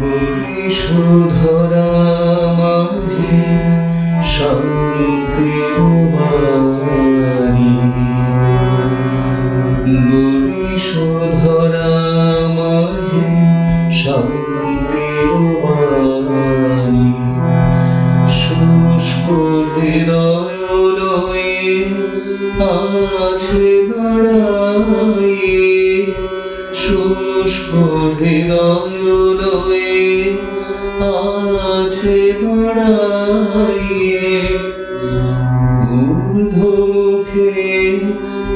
বরিশধরা মাঝে শান্তির বাণী, বরিশধরা মাঝে শান্তির বাণী, শুষ্ক হৃদয় লয়ে আছে দাঁড়ায়ে, শুষ্ক হৃদয় লয়ে আছে দাঁড়ায়ে, ঊর্ধ্বমুখে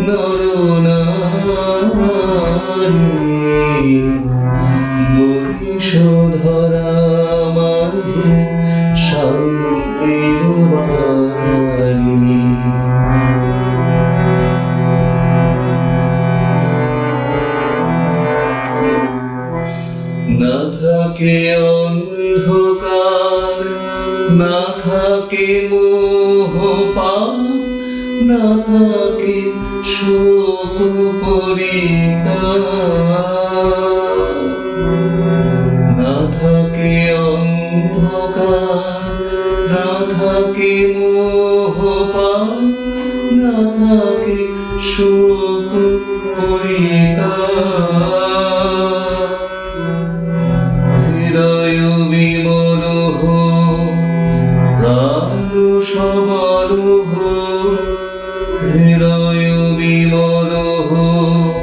নরনারী, বরিশধরা মাঝে শান্তির বাণী। না থাকে অন্ধকার, না থাকে মোহ পাপ, না থাকে শোক পরিতাপ, না থাকে অন্ধকার, না থাকে মোহ পাপ, না থাকে শোক পরিতাপ। হৃদয় বিমল হোক, প্রাণ সবল হোক, হৃদয় বিমল হোক,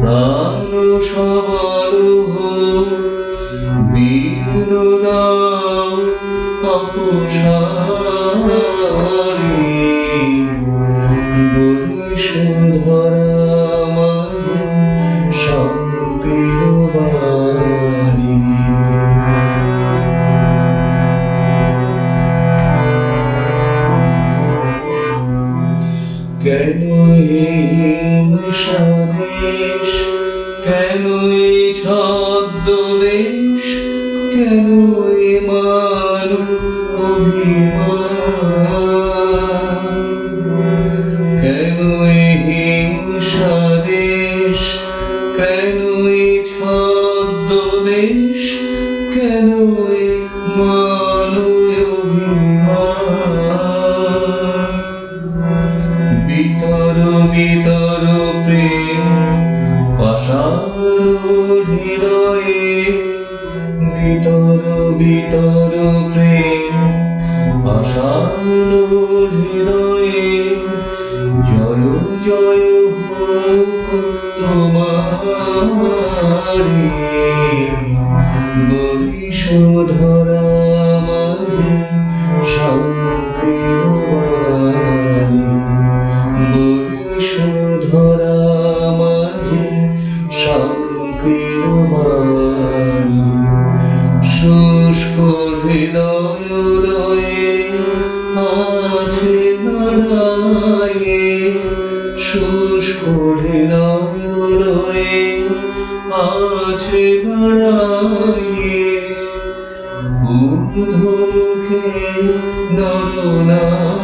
প্রাণ সবল হোক, বিঘ্ন দাও অপসারী, বরিশধরা মাঝে শান্তির বাণী। কেন এই হিংসাদেশ, কেন এই ছদ্মবেশ, কেন এই মান অভিমান, কেন এই হিংসাদেশ, কেন এই ছদ্মবেশ, কেন এই মান অভিমান। বিতর বিতর প্রেম পাষাণ হৃদয়ে, বিতর বিতর প্রেম পাষাণ হৃদয়ে, জয় জয় হোক তোমারি, বরিশধরা মাঝে শান্তির বাণী, বরিশধরা মাঝে শান্তির বাণী। শুষ্ক হৃদয় লয়ে আছে দাঁড়ায়ে, শুষ্ক হৃদয় লয়ে আছে দাঁড়ায়ে, ঊর্ধ্বমুখে নরনারী,